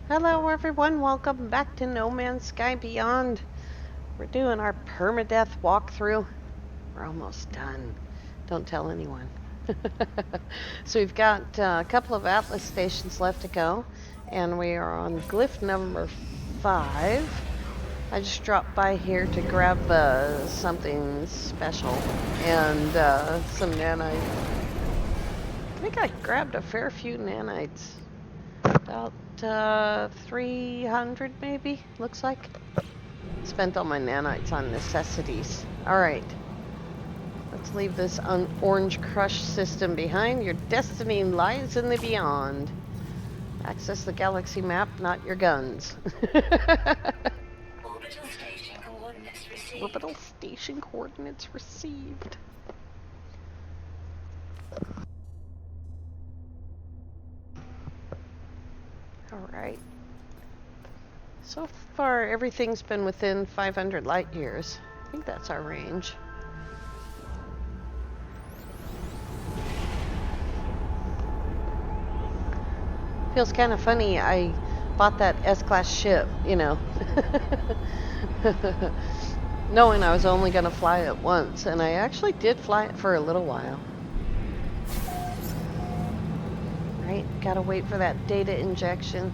Hello everyone, welcome back to No Man's Sky Beyond. We're doing our permadeath walkthrough. We're almost done. Don't tell anyone. So we've got a couple of Atlas stations left to go, and we are on glyph number 5. I just dropped by here to grab something special and some nanites. I think I grabbed a fair few nanites. About 300 maybe, looks like. Spent all my nanites on necessities. Alright, let's leave this orange crush system behind. Your destiny lies in the beyond. Access the galaxy map, not your guns. Orbital station coordinates received. Orbital station coordinates received. Alright. So far, everything's been within 500 light years. I think that's our range. Feels kind of funny. I bought that S-class ship, knowing I was only going to fly it once, and I actually did fly it for a little while. Right? Gotta wait for that data injection.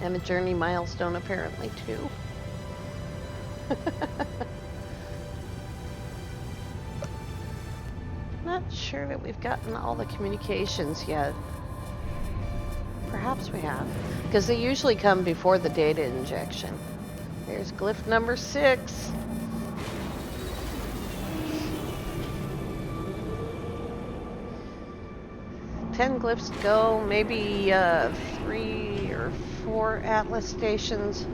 And a journey milestone, apparently, too. Not sure that we've gotten all the communications yet. Perhaps we have, because they usually come before the data injection. Here's glyph number 6. Ten glyphs to go, maybe 3 or 4 Atlas stations.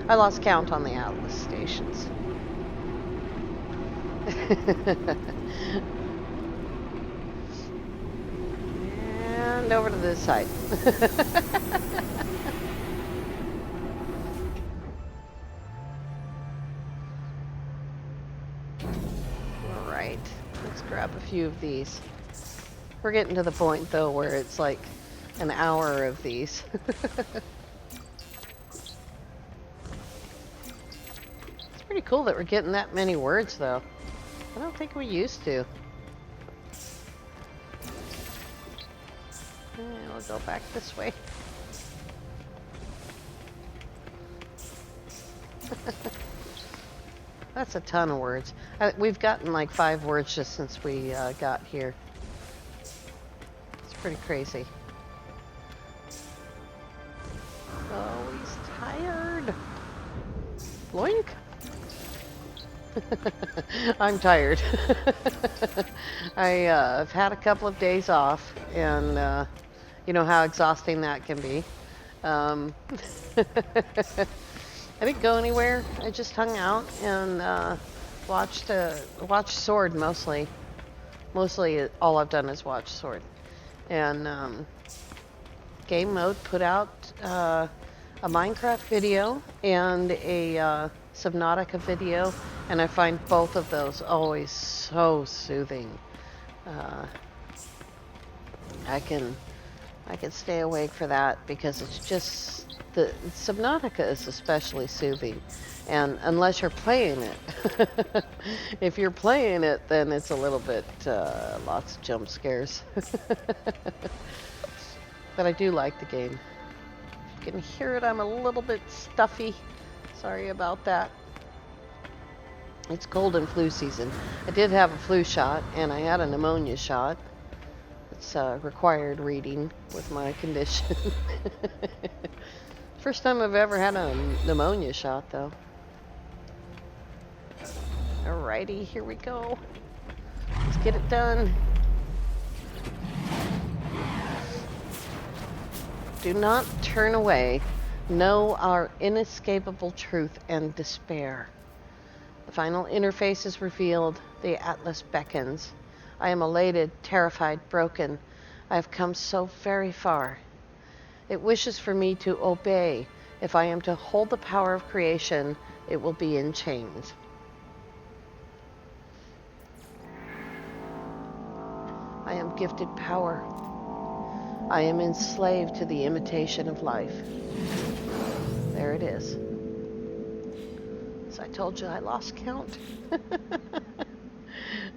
I lost count on the Atlas stations. And over to this side. Alright, let's grab a few of these. We're getting to the point, though, where it's like an hour of these. It's pretty cool that we're getting that many words, though. I don't think we used to. We'll go back this way. That's a ton of words. We've gotten like 5 words just since we got here. It's pretty crazy. Oh, he's tired. Bloink. I'm tired. I've had a couple of days off, and you know how exhausting that can be. I didn't go anywhere. I just hung out and watched Sword mostly. Mostly all I've done is watch Sword. And game mode put out a Minecraft video and a Subnautica video, and I find both of those always so soothing. I can stay awake for that because it's just the Subnautica is especially soothing, and unless you're playing it, if you're playing it, then it's a little bit lots of jump scares. But I do like the game. If you can hear it, I'm a little bit stuffy. Sorry about that. It's cold and flu season. I did have a flu shot, and I had a pneumonia shot. It's required reading with my condition. First time I've ever had a pneumonia shot, though. Alrighty, here we go. Let's get it done. Do not turn away. Know our inescapable truth and despair. The final interface is revealed. The Atlas beckons. I am elated, terrified, broken. I have come so very far. It wishes for me to obey. If I am to hold the power of creation, it will be in chains. I am gifted power. I am enslaved to the imitation of life. There it is. So I told you I lost count.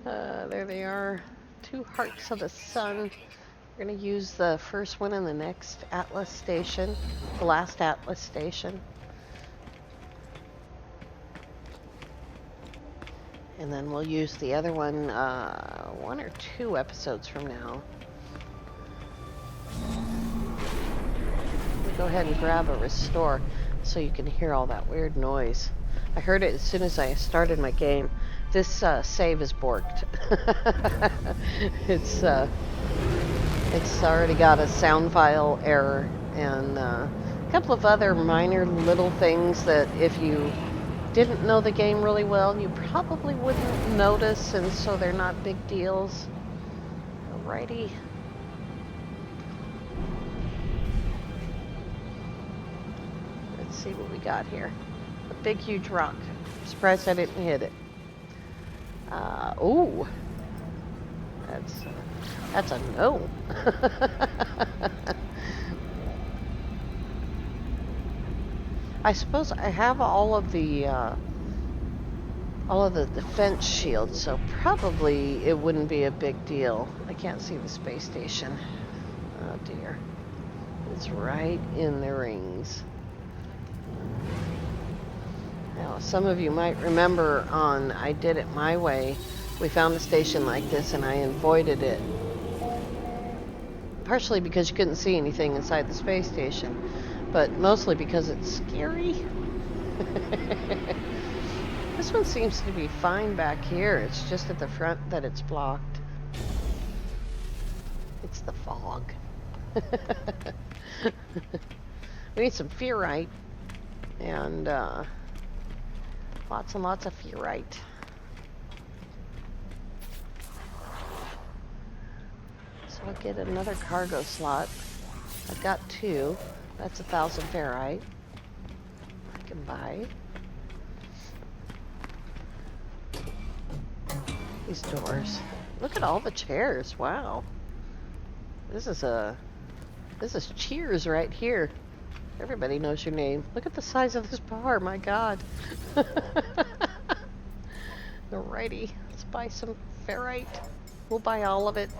There they are. 2 hearts of the sun. We're going to use the first one in the next Atlas station, the last Atlas station. And then we'll use the other one 1 or 2 episodes from now. We'll go ahead and grab a restore so you can hear all that weird noise. I heard it as soon as I started my game. This save is borked. It's already got a sound file error and a couple of other minor little things that if you didn't know the game really well, you probably wouldn't notice, and so they're not big deals. Alrighty. Let's see what we got here. A big, huge rock. I'm surprised I didn't hit it. Ooh. That's a no. I suppose I have all of the defense shields, so probably it wouldn't be a big deal. I can't see the space station. Oh dear. It's right in the rings. Now, some of you might remember on I Did It My Way, we found a station like this and I avoided it. Partially because you couldn't see anything inside the space station, but mostly because it's scary. This one seems to be fine back here. It's just at the front that it's blocked. It's the fog. We need some ferrite and lots and lots of ferrite. So I'll get another cargo slot. I've got 2. That's 1,000 ferrite. I can buy these doors. Look at all the chairs. Wow. This is Cheers right here. Everybody knows your name. Look at the size of this bar. My God. Alrighty. Let's buy some ferrite. We'll buy all of it.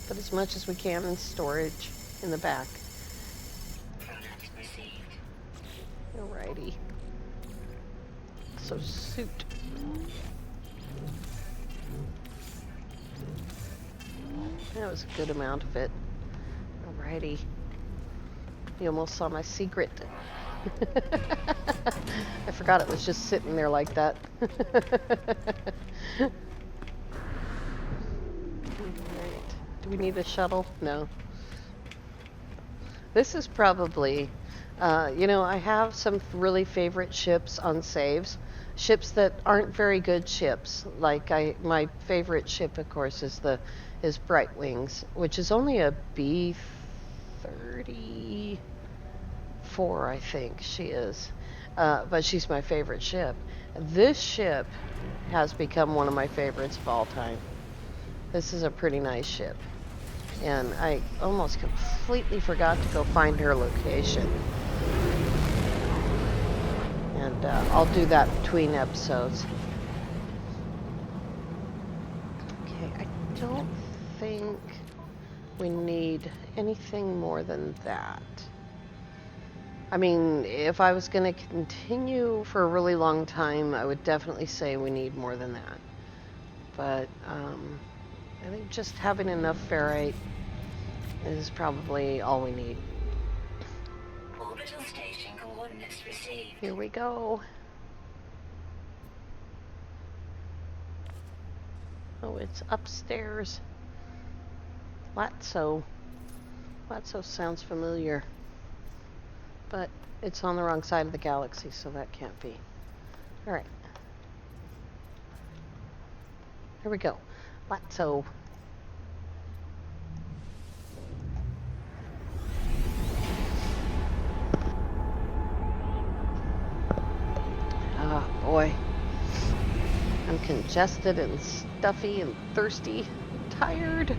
Put as much as we can in storage in the back. Alrighty. So suit. That was a good amount of it. Alrighty. You almost saw my secret. I forgot it was just sitting there like that. Alright. Do we need a shuttle? No. This is probably, I have some really favorite ships on saves. Ships that aren't very good ships. Like my favorite ship, of course, is Bright Wings, which is only a B-34, I think she is. But she's my favorite ship. This ship has become one of my favorites of all time. This is a pretty nice ship. And I almost completely forgot to go find her location. And I'll do that between episodes. Okay, I don't think we need anything more than that. I mean, if I was going to continue for a really long time, I would definitely say we need more than that. But I think just having enough ferrite is probably all we need. Orbital station coordinates received. Here we go. Oh, it's upstairs. Latso. Latso sounds familiar. But it's on the wrong side of the galaxy, so that can't be. Alright. Here we go. Latso. Ah, boy. I'm congested and stuffy and thirsty. Tired.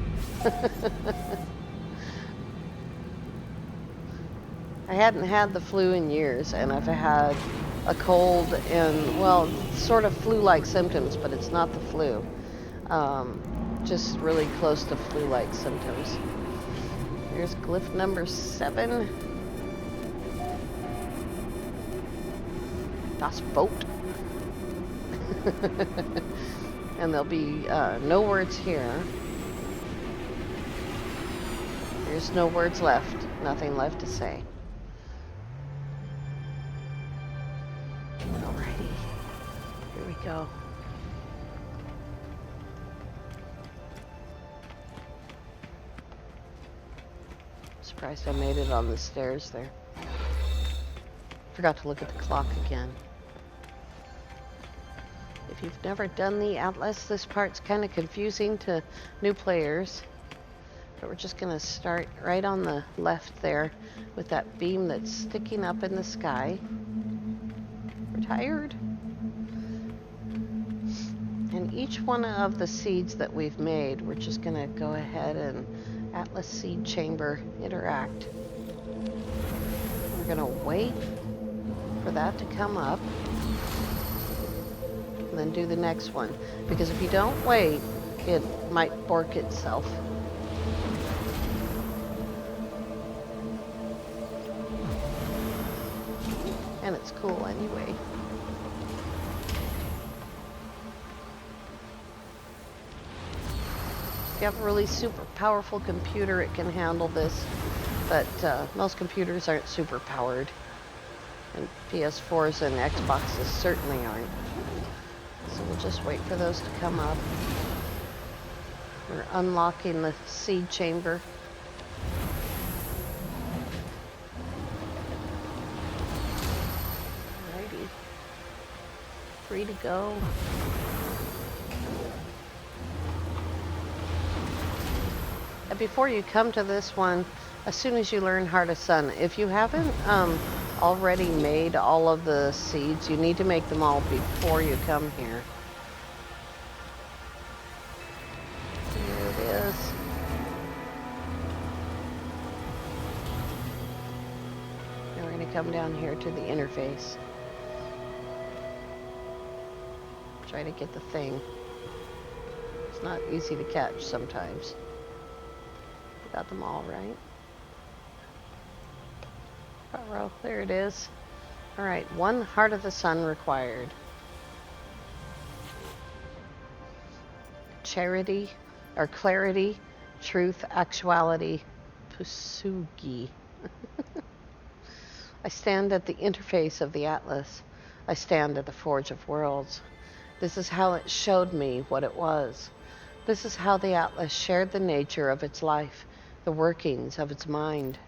I hadn't had the flu in years, and I've had a cold and, well, sort of flu-like symptoms, but it's not the flu. Just really close to flu-like symptoms. Here's glyph number 7. Das Boot. And there'll be no words here. There's no words left. Nothing left to say. Alrighty. Here we go. Surprised I made it on the stairs there. Forgot to look at the clock again. If you've never done the Atlas, this part's kind of confusing to new players. But we're just going to start right on the left there with that beam that's sticking up in the sky. We're tired. And each one of the seeds that we've made, we're just going to go ahead and Atlas seed chamber interact. We're going to wait for that to come up. And then do the next one. Because if you don't wait, it might bork itself. And it's cool anyway. If you have a really super powerful computer, it can handle this. But most computers aren't super powered. And PS4s and Xboxes certainly aren't. So we'll just wait for those to come up. We're unlocking the seed chamber. Alrighty. Free to go. And before you come to this one, as soon as you learn Heart of Sun, if you haven't already made all of the seeds, you need to make them all before you come here. Here it is. Now we're going to come down here to the interface. Try to get the thing. It's not easy to catch sometimes. Got them all right. Row. There it is. Alright, 1 Heart of the Sun required. Charity, or clarity, truth, actuality, Pusugi. I stand at the interface of the Atlas. I stand at the Forge of Worlds. This is how it showed me what it was. This is how the Atlas shared the nature of its life, the workings of its mind.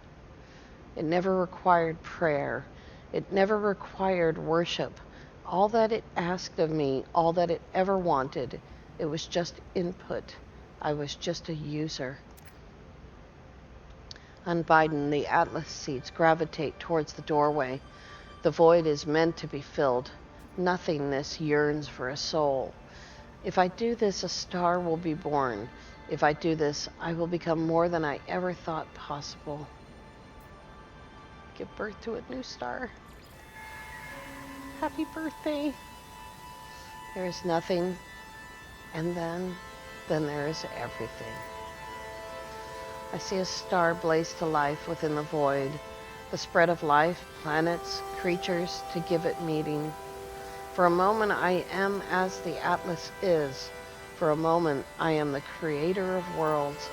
It never required prayer. It never required worship. All that it asked of me, all that it ever wanted, it was just input. I was just a user. Unbidden, the Atlas seeds gravitate towards the doorway. The void is meant to be filled. Nothingness yearns for a soul. If I do this, a star will be born. If I do this, I will become more than I ever thought possible. Give birth to a new star. Happy birthday. There is nothing, and then there is everything. I see a star blaze to life within the void, the spread of life, planets, creatures to give it meaning. For a moment I am as the Atlas is. For a moment I am the creator of worlds.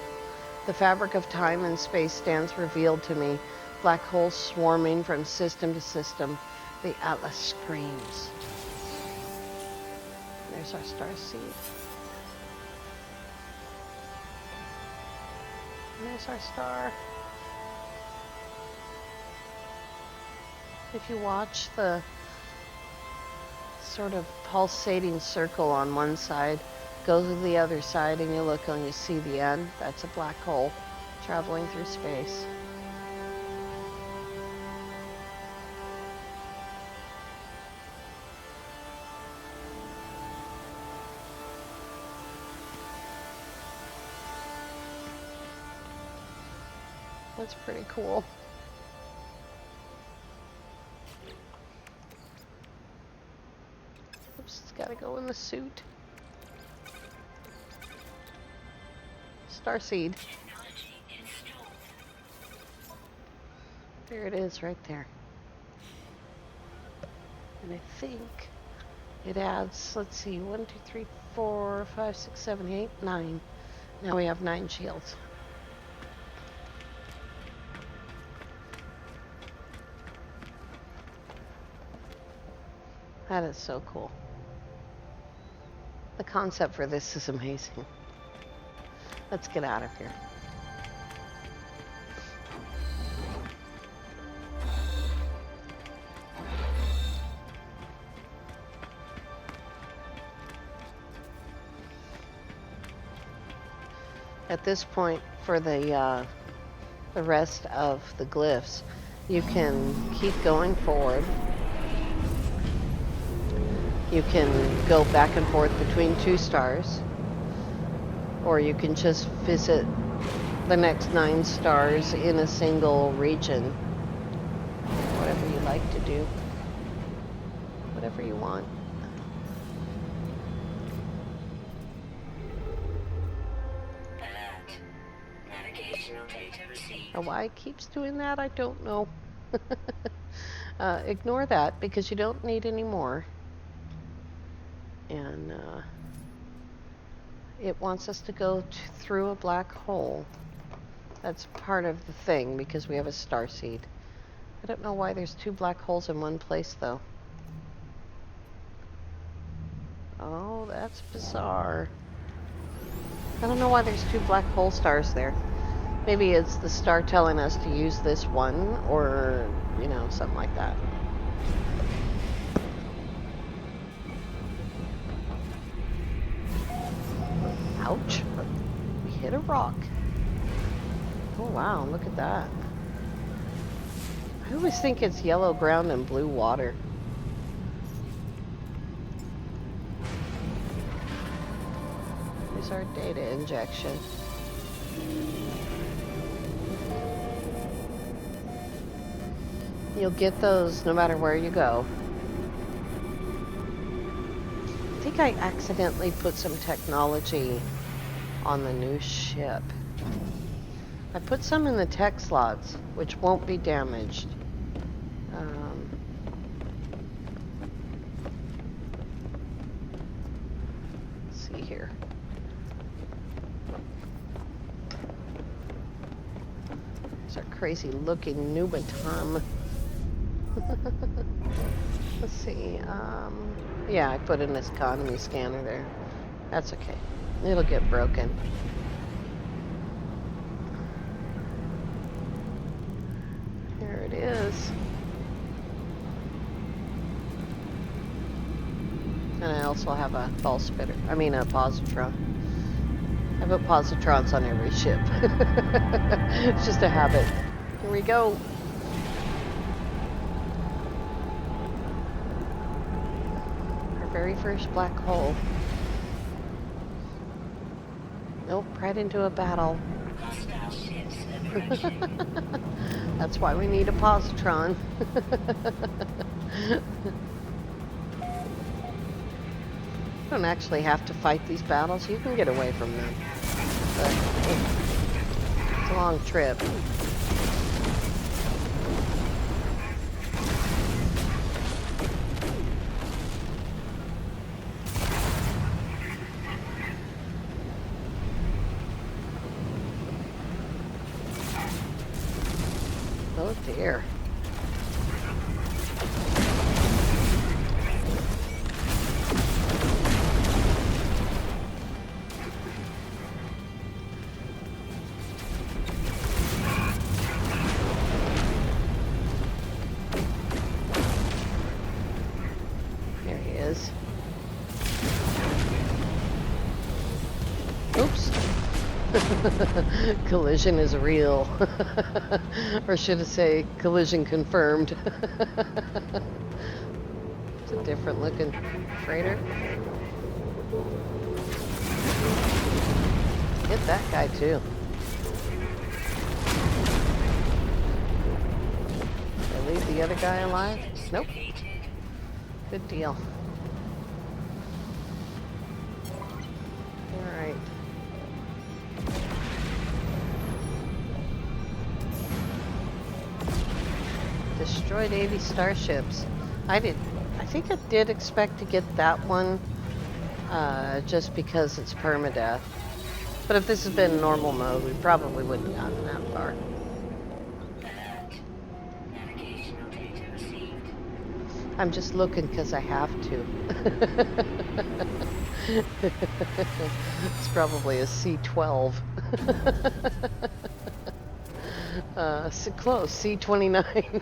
The fabric of time and space stands revealed to me, black holes swarming from system to system. The Atlas screams. There's our star seed. And there's our star. If you watch the sort of pulsating circle on one side, go to the other side and you look and you see the end, that's a black hole traveling through space. That's pretty cool. Gotta go in the suit. Starseed. Technology installed. There it is, right there. And I think it adds, let's see, 1, 2, 3, 4, 5, 6, 7, 8, 9. Now we have 9 shields. That is so cool. The concept for this is amazing. Let's get out of here. At this point, for the rest of the glyphs, you can keep going forward. You can go back and forth between 2 stars, or you can just visit the next 9 stars in a single region. Whatever you like to do. Whatever you want. Alert. Navigational data received. Now, why it keeps doing that, I don't know. Ignore that because you don't need any more. And it wants us to go through a black hole. That's part of the thing because we have a starseed. I don't know why there's 2 black holes in one place though. Oh, that's bizarre. I don't know why there's 2 black hole stars there. Maybe it's the star telling us to use this one, or, you know, something like that. Ouch. We hit a rock. Oh wow, look at that. I always think it's yellow ground and blue water. Here's our data injection. You'll get those no matter where you go. I think I accidentally put some technology on the new ship. I put some in the tech slots, which won't be damaged. Let's see here. There's our crazy looking Nubatom. Let's see. Yeah, I put in this economy scanner there. That's okay. It'll get broken. Here it is. And I also have a ball spitter. I mean a positron. I put positrons on every ship. It's just a habit. Here we go. Our very first black hole. Nope, right into a battle. Hostile ships approaching. That's why we need a positron. You don't actually have to fight these battles. You can get away from them. But it's a long trip. Oh dear. There he is. Oops. Collision is real. Or should I say, collision confirmed. It's a different looking freighter. Hit that guy too. Did I leave the other guy alive? Nope. Good deal. destroyed 80 starships. I think I did expect to get that one, just because it's permadeath. But if this had been normal mode, we probably wouldn't have gotten that far. Alert. Navigational data received. I'm just looking because I have to. It's probably a C12. So close, C29.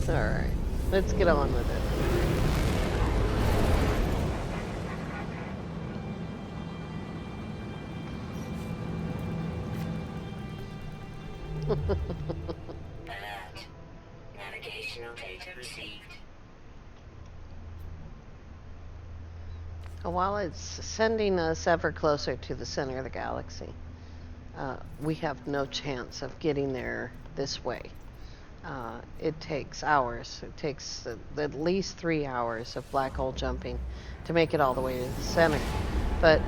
Alright, let's get on with it. Alert. Navigational data received. While it's sending us ever closer to the center of the galaxy, we have no chance of getting there this way. It takes hours. It takes at least 3 hours of black hole jumping to make it all the way to the center. But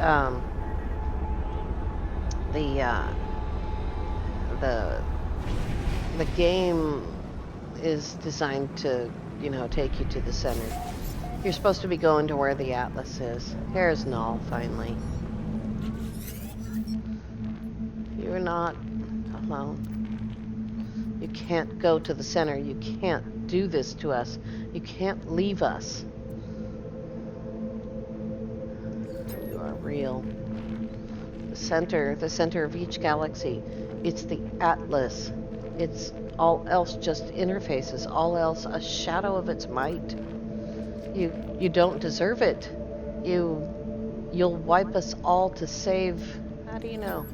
the game is designed to, take you to the center. You're supposed to be going to where the Atlas is. Here's Null, finally. You're not alone. You can't go to the center. You can't do this to us. You can't leave us. You are real. The center of each galaxy. It's the Atlas. It's all else just interfaces. All else a shadow of its might. You don't deserve it. You'll wipe us all to save. How do you know?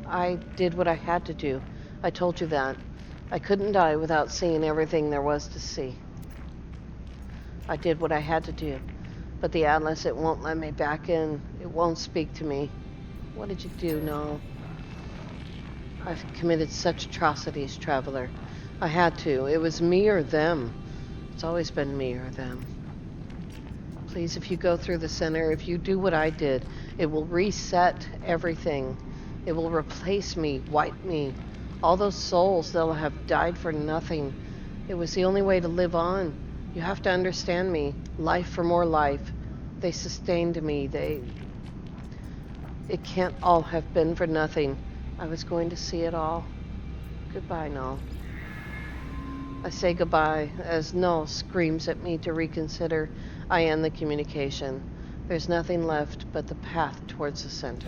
I did what I had to do. I told you that. I couldn't die without seeing everything there was to see. I did what I had to do. But the Atlas, it won't let me back in. It won't speak to me. What did you do, Null? I've committed such atrocities, Traveler. I had to. It was me or them. It's always been me or them. Please, if you go through the center, if you do what I did, it will reset everything. It will replace me, wipe me. All those souls, they'll have died for nothing. It was the only way to live on. You have to understand me. Life for more life. They sustained me. It can't all have been for nothing. I was going to see it all. Goodbye, Null. I say goodbye as Null screams at me to reconsider. I end the communication. There's nothing left but the path towards the center.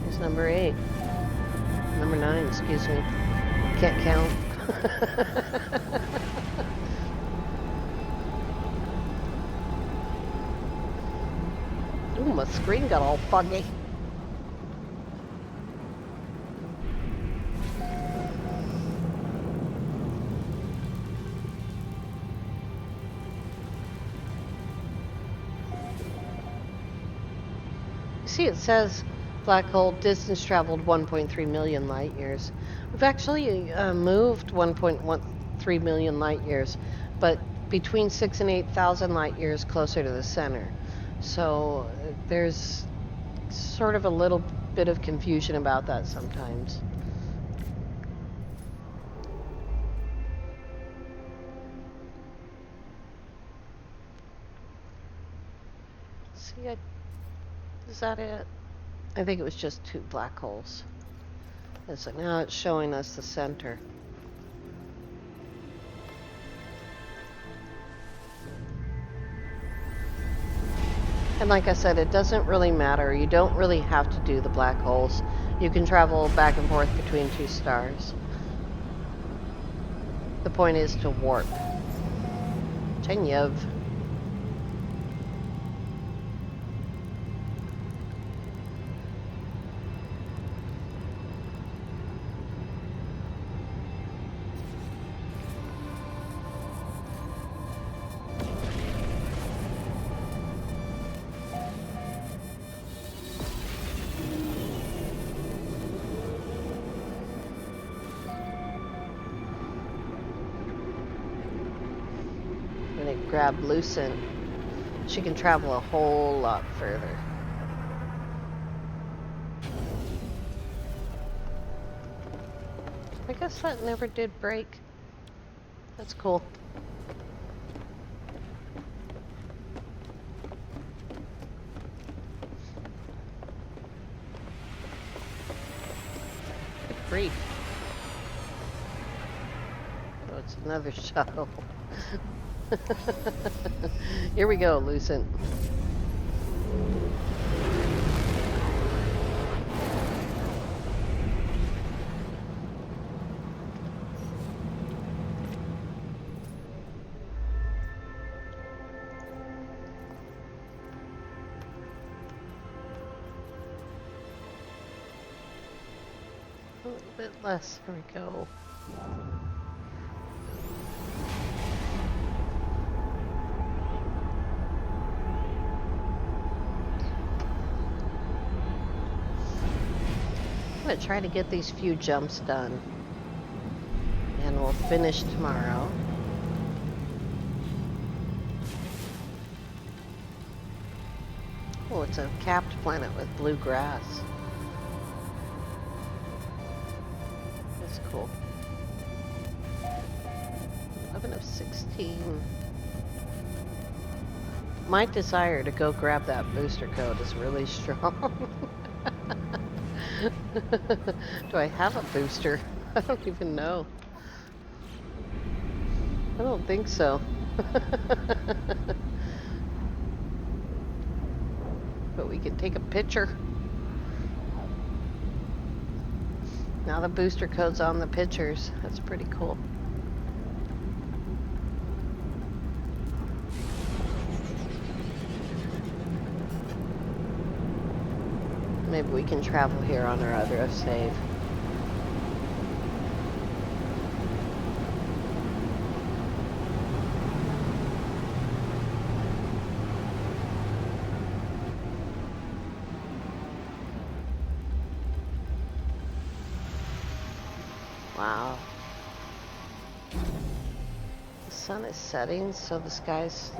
Here's number 8. Number 9, excuse me. Can't count. Ooh, my screen got all foggy. See, it says black hole distance traveled 1.3 million light years. We've actually moved 1.13 million light years, but between 6,000 and 8,000 light years closer to the center. So there's sort of a little bit of confusion about that sometimes. See, is that it? I think it was just 2 black holes. And so now it's showing us the center. And like I said, it doesn't really matter. You don't really have to do the black holes. You can travel back and forth between 2 stars. The point is to warp. Chenyev. grab Lucent, she can travel a whole lot further. I guess that never did break. That's cool. Good grief. Oh, it's another shuttle. Here we go, Lucent. A little bit less. Here we go. I'm going to try to get these few jumps done. And we'll finish tomorrow. Oh, it's a capped planet with blue grass. That's cool. 11 of 16. My desire to go grab that booster code is really strong. Do I have a booster? I don't even know. I don't think so. But we can take a picture. Now the booster code's on the pictures. That's pretty cool. Maybe we can travel here on our other save. Wow. The sun is setting, so the sky's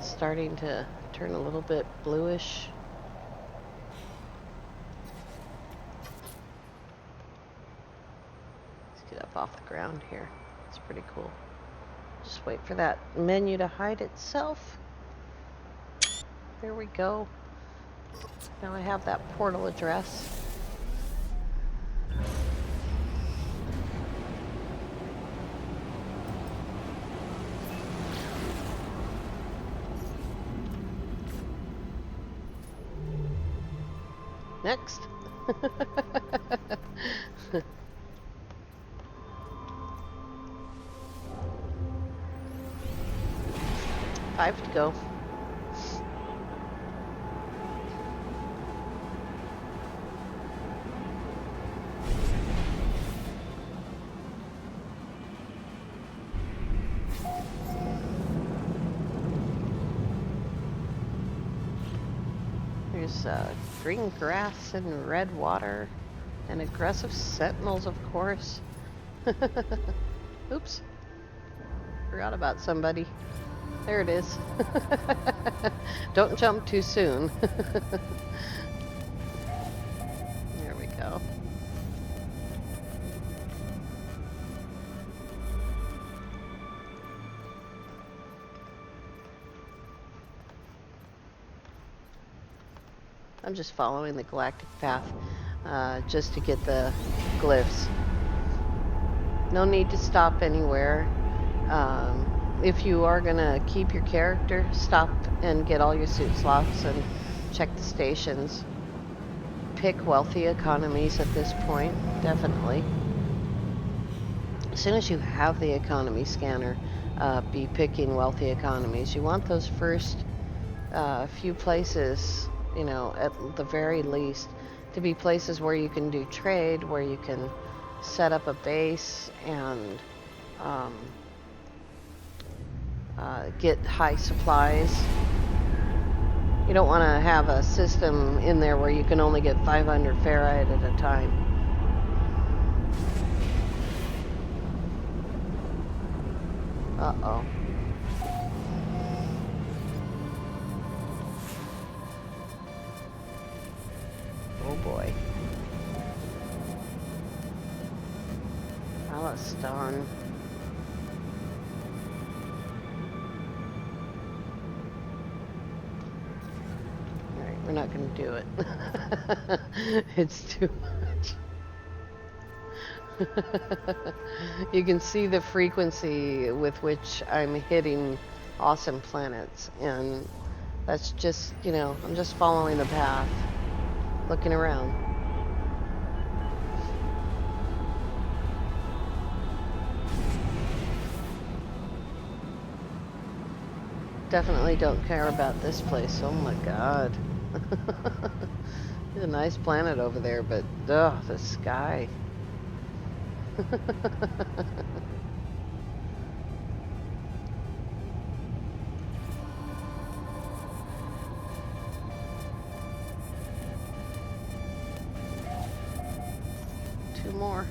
starting to turn a little bit bluish. Let's get up off the ground here. It's pretty cool. Just wait for that menu to hide itself. There we go. Now I have that portal address. Next. 5 to go. There's green grass and red water and aggressive sentinels, of course. Oops. Forgot about somebody. There it is. Don't jump too soon. There we go. I'm just following the galactic path just to get the glyphs. No need to stop anywhere. If you are gonna keep your character, stop and get all your suit slots and check the stations. Pick wealthy economies at this point, definitely. As soon as you have the economy scanner, be picking wealthy economies. You want those first few places, you know, at the very least, to be places where you can do trade, where you can set up a base and get high supplies. You don't want to have a system in there where you can only get 500 ferrite at a time. Uh-oh. on. Alright, we're not going to do it. It's too much. You can see the frequency with which I'm hitting awesome planets, and that's just, you know, I'm just following the path, looking around. Definitely don't care about this place. Oh my god. There's a nice planet over there, but ugh, the sky. Two more.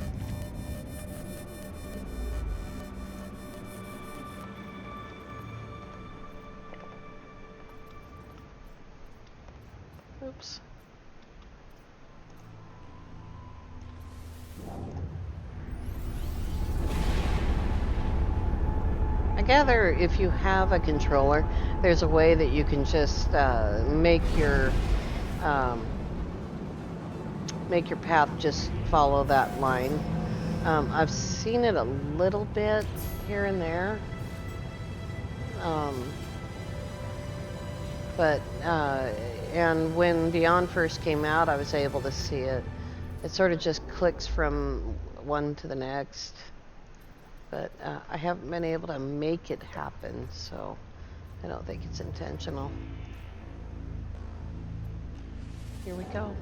Oops. I gather if you have a controller, there's a way that you can just make your path just follow that line. I've seen it a little bit here and there. But and when Beyond first came out, I was able to see it. It sort of just clicks from one to the next. But I haven't been able to make it happen, so I don't think it's intentional. Here we go.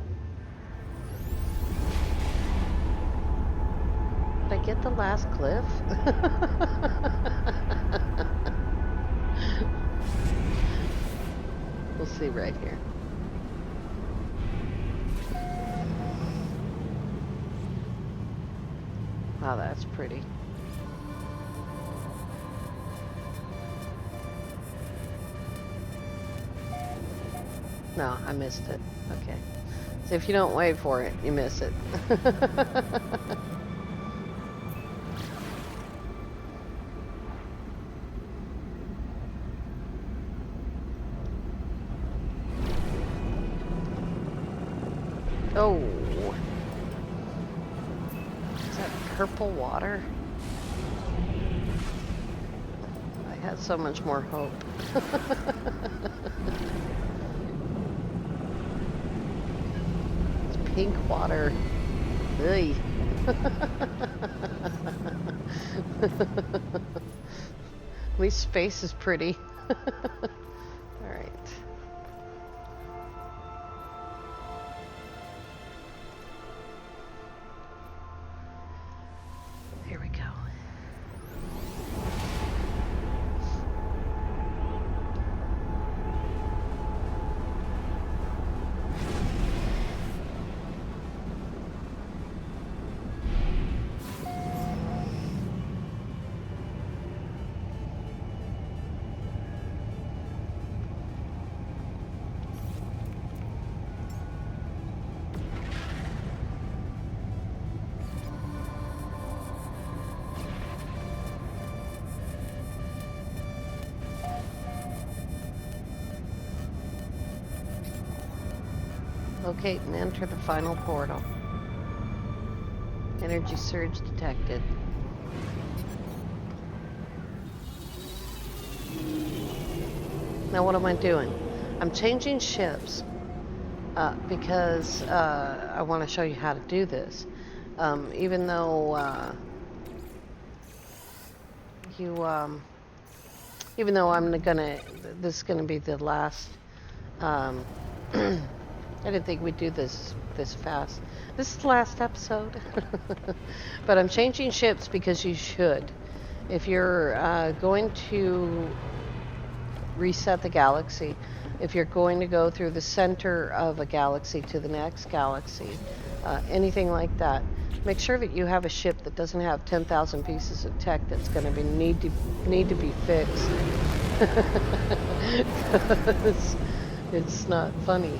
Did I get the last cliff? We'll see right here. Wow, that's pretty. No, I missed it. Okay. So if you don't wait for it, you miss it. Oh. Is that purple water? I had so much more hope. It's pink water. Ugh. At least space is pretty. All right. Here we go. Locate and enter the final portal. Energy surge detected. Now what am I doing? I'm changing ships because I want to show you how to do this. Even though even though this is gonna be the last. I didn't think we'd do this fast. This is the last episode. But I'm changing ships because you should. If you're going to reset the galaxy, if you're going to go through the center of a galaxy to the next galaxy, anything like that, make sure that you have a ship that doesn't have 10,000 pieces of tech that's going to need to be fixed. It's not funny.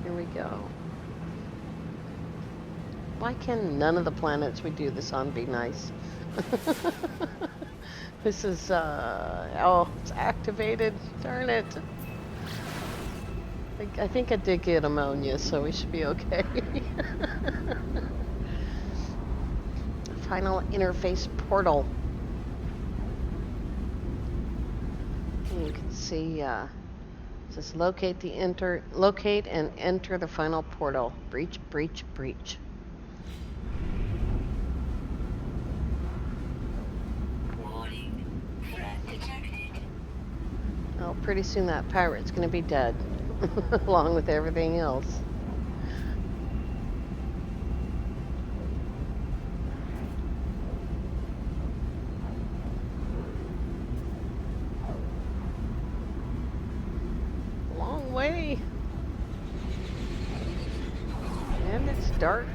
Here we go. Why can none of the planets we do this on be nice? This is, oh, it's activated. Darn it. I think I did get ammonia, so we should be okay. Final interface portal. And you can see, it says locate and enter the final portal. Breach, breach, breach. Warning. Threat detected. Well, pretty soon that pirate's gonna be dead, along with everything else. Long way. And it's dark.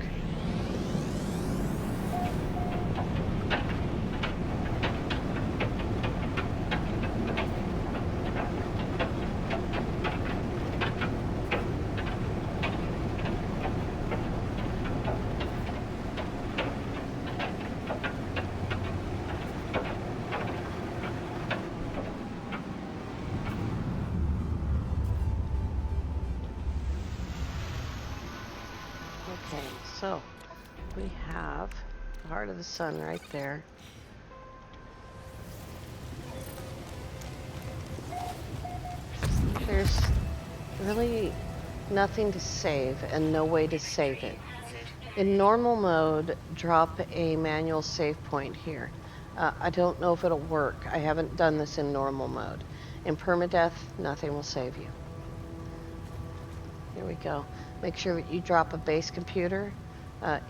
Okay, so we have the heart of the sun right there. There's really nothing to save and no way to save it. In normal mode, drop a manual save point here. I don't know if it'll work. I haven't done this in normal mode. In permadeath, nothing will save you. Here we go. Make sure that you drop a base computer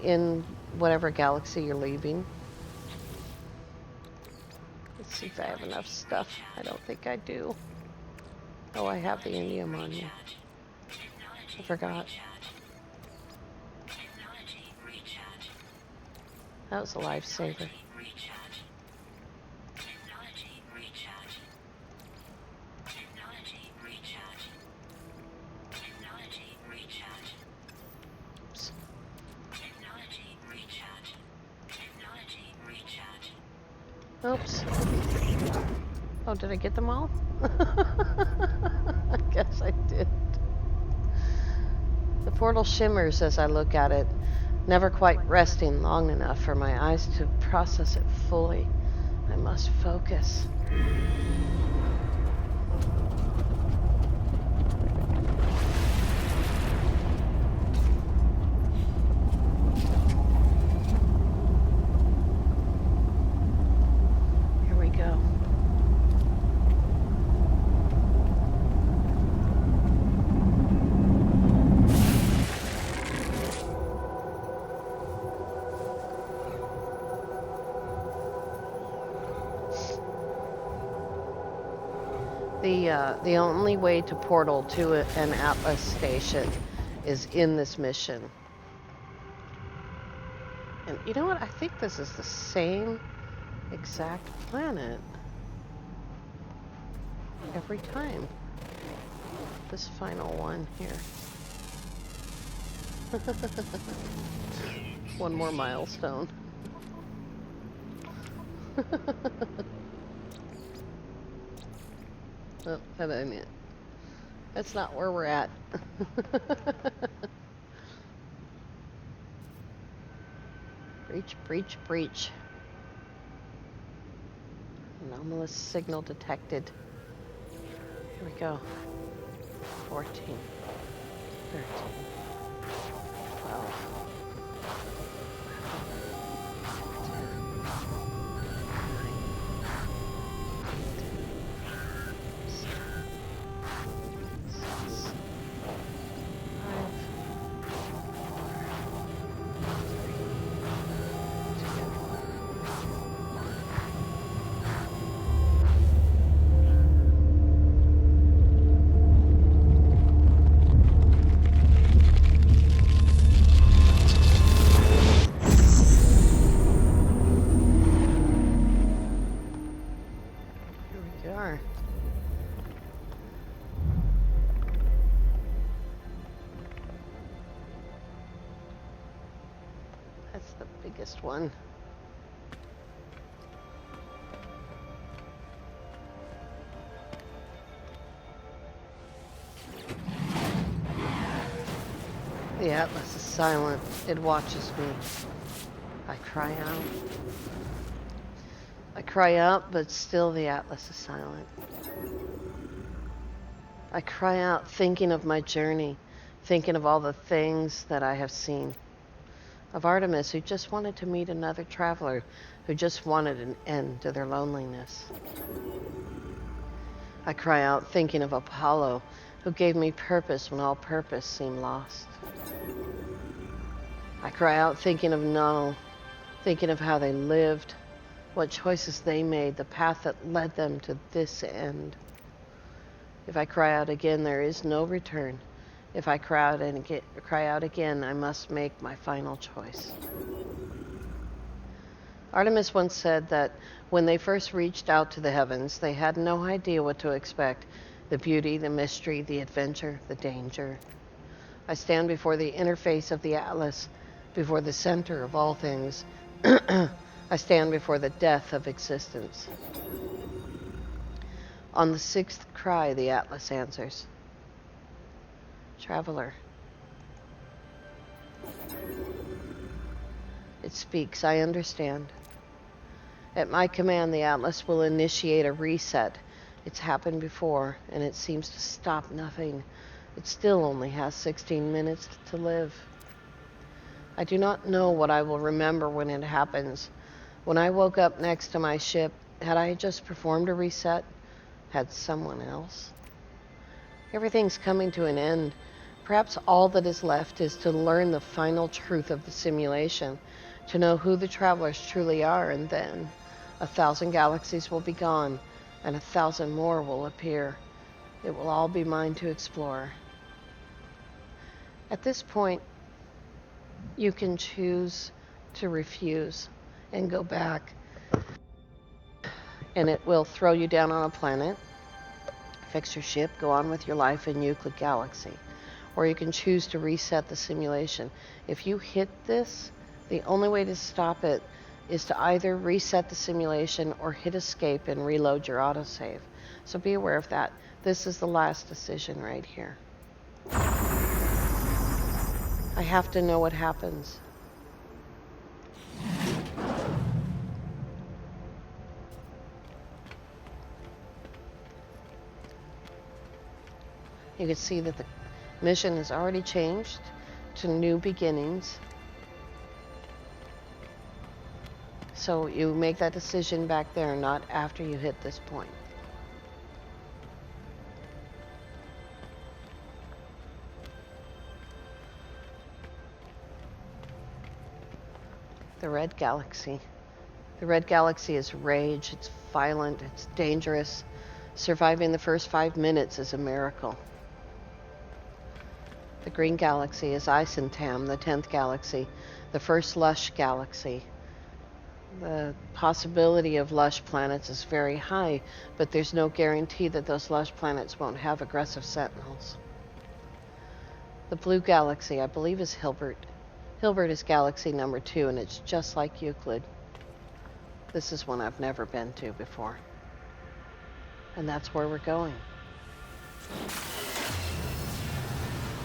in whatever galaxy you're leaving. Let's see if I have enough stuff. I don't think I do. Oh, I have the indium on you. I forgot. That was a lifesaver. Oops. Oh, did I get them all? I guess I did. The portal shimmers as I look at it, never quite resting long enough for my eyes to process it fully. I must focus. Here we go. The only way to portal to an Atlas station is in this mission. And you know what? I think this is the same exact planet every time. This final one here. One more milestone. Oh, that ain't it. That's not where we're at. Breach, breach, breach. Anomalous signal detected. Here we go. 14, 13, 12. the biggest one. The Atlas is silent. It watches me. I cry out. I cry out, but still the Atlas is silent. I cry out thinking of my journey, thinking of all the things that I have seen. Of Artemis, who just wanted to meet another traveler, who just wanted an end to their loneliness. I cry out thinking of Apollo, who gave me purpose when all purpose seemed lost. I cry out thinking of Null, thinking of how they lived, what choices they made, the path that led them to this end. If I cry out again, there is no return. If I cry out again, I must make my final choice. Artemis once said that when they first reached out to the heavens, they had no idea what to expect. The beauty, the mystery, the adventure, the danger. I stand before the interface of the Atlas, before the center of all things. I stand before the death of existence. On the sixth cry, the Atlas answers. Traveler. It speaks, I understand. At my command, the Atlas will initiate a reset. It's happened before, and it seems to stop nothing. It still only has 16 minutes to live. I do not know what I will remember when it happens. When I woke up next to my ship, had I just performed a reset? Had someone else? Everything's coming to an end. Perhaps all that is left is to learn the final truth of the simulation, to know who the travelers truly are, and then 1,000 galaxies will be gone, and 1,000 more will appear. It will all be mine to explore. At this point, you can choose to refuse and go back, and it will throw you down on a planet, fix your ship, go on with your life in Euclid Galaxy. Or you can choose to reset the simulation. If you hit this, the only way to stop it is to either reset the simulation or hit escape and reload your autosave. So be aware of that. This is the last decision right here. I have to know what happens. You can see that the mission has already changed to new beginnings. So you make that decision back there, not after you hit this point. The Red Galaxy. The Red Galaxy is rage, it's violent, it's dangerous. Surviving the first 5 minutes is a miracle. The Green Galaxy is Ice and Tam, the 10th galaxy, the first lush galaxy. The possibility of lush planets is very high, but there's no guarantee that those lush planets won't have aggressive sentinels. The Blue Galaxy, I believe, is Hilbert. Hilbert is galaxy number 2, and it's just like Euclid. This is one I've never been to before. And that's where we're going.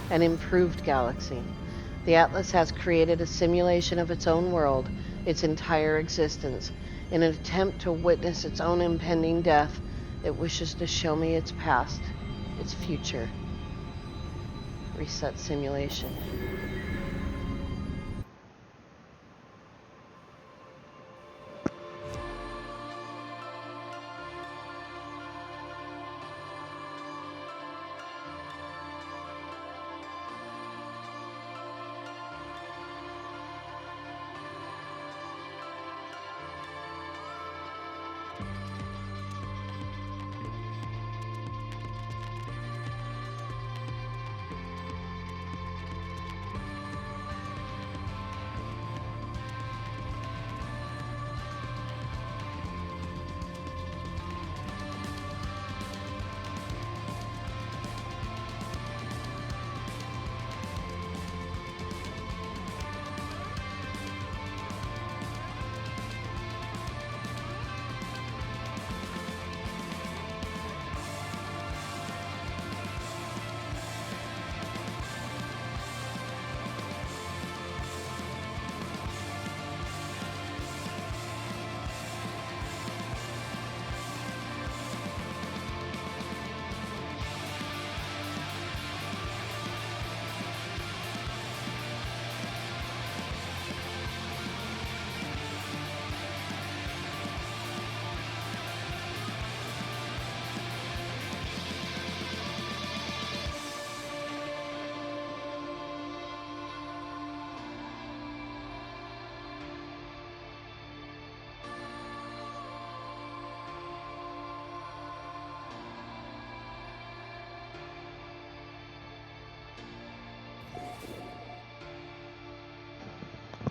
An improved galaxy. The Atlas has created a simulation of its own world, its entire existence. In an attempt to witness its own impending death, it wishes to show me its past, its future. Reset simulation.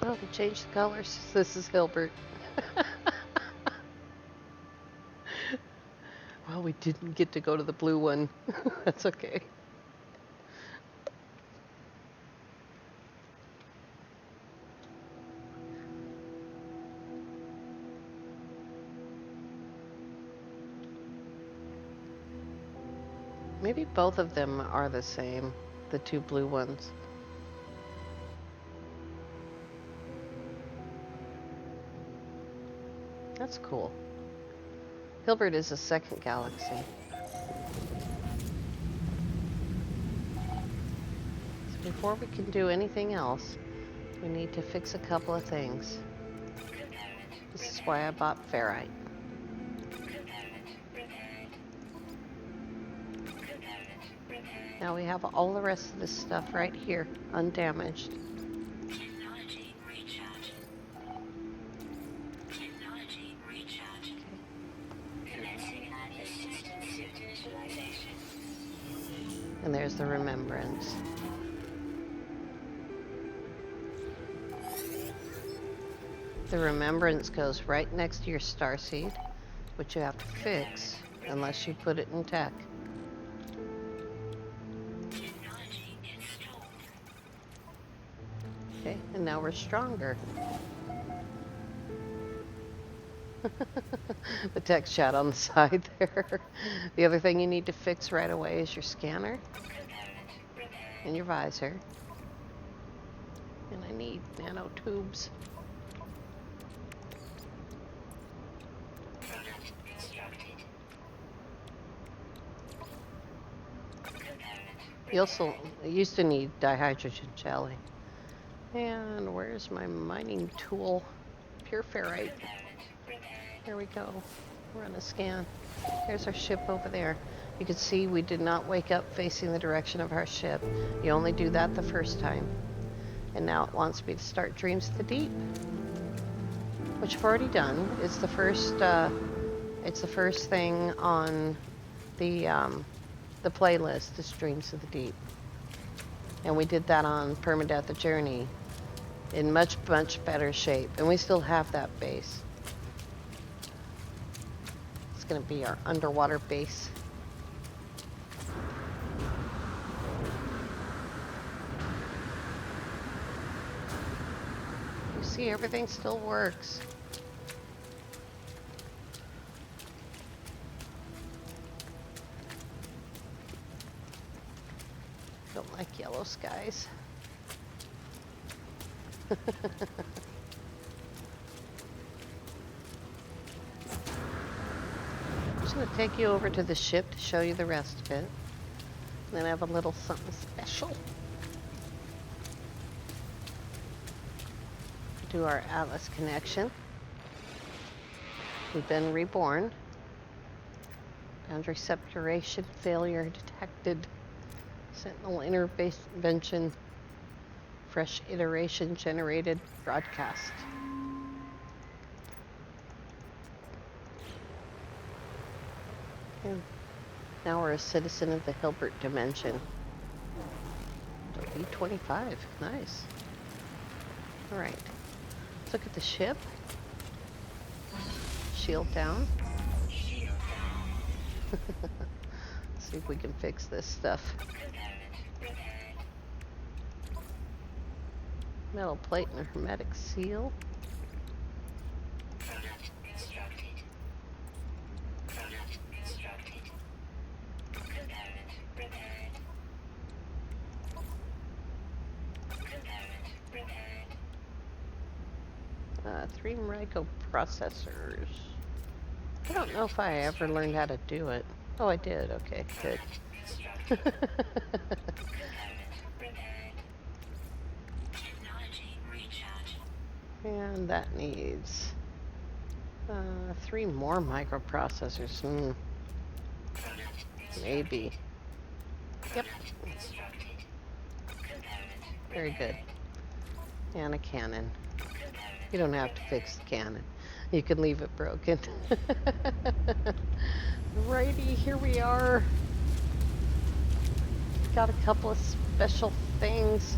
Oh, we changed the colors. This is Hilbert. Well, we didn't get to go to the blue one. That's okay. Maybe both of them are the same, the two blue ones. That's cool. Hilbert is a second galaxy. So before we can do anything else, we need to fix a couple of things. This is why I bought ferrite. Now we have all the rest of this stuff right here, undamaged. Technology recharge. Technology recharge. Commencing assistance visualization. And there's the remembrance. The remembrance goes right next to your starseed, which you have to fix unless you put it in tech. Technology installed. Okay, and now we're stronger. The text chat on the side there. The other thing you need to fix right away is your scanner and your visor. And I need nanotubes. Product constructed. You also used to need dihydrogen jelly. And where's my mining tool? Pure ferrite. There we go. Run a scan. There's our ship over there. You can see we did not wake up facing the direction of our ship. You only do that the first time. And now it wants me to start Dreams of the Deep, which I've already done. It's the first thing on the playlist is Dreams of the Deep. And we did that on Permadeath: A Journey in much, much better shape. And we still have that base. It's going to be our underwater base. You see, everything still works. Don't like yellow skies. I'm just going to take you over to the ship to show you the rest of it. And then I have a little something special. Do our Atlas connection. We've been reborn. Boundary separation failure detected. Sentinel intervention. Fresh iteration generated. Broadcast. And now we're a citizen of the Hilbert dimension. B25. Nice. All right. Let's look at the ship. Shield down. Shield down. See if we can fix this stuff. Metal plate and a hermetic seal. Product constructed. Product constructed. Component prepared. Component prepared. 3 microprocessors. I don't know if I ever learned how to do it. Oh, I did. Okay, good. Constructed. Prepared. Technology recharge. And that needs 3 more microprocessors. Product Maybe. Yep, constructed. Component very good. And a cannon. You don't have to fix the cannon. You can leave it broken. Righty, here we are. Got a couple of special things.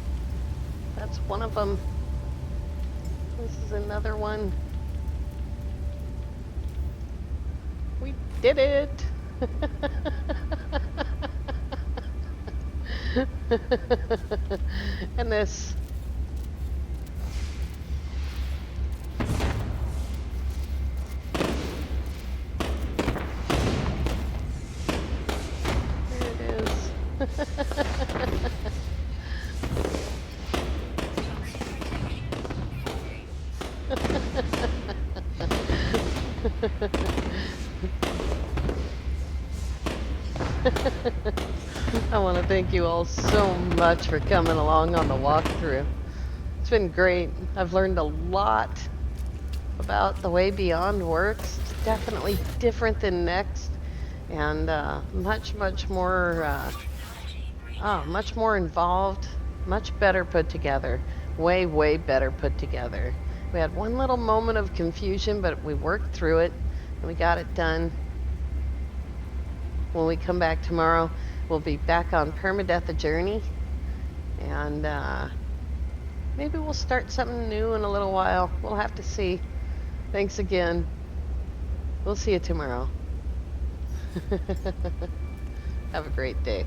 That's one of them. This is another one. We did it! And this. There it is. I want to thank you all so much for coming along on the walkthrough. It's been great. I've learned a lot about the way Beyond works. It's definitely different than Next, and much more, much more involved, much better put together, way better put together. We had one little moment of confusion, but we worked through it, and we got it done. When we come back tomorrow, we'll be back on Permadeath: A Journey, and maybe we'll start something new in a little while. We'll have to see. Thanks again. We'll see you tomorrow. Have a great day.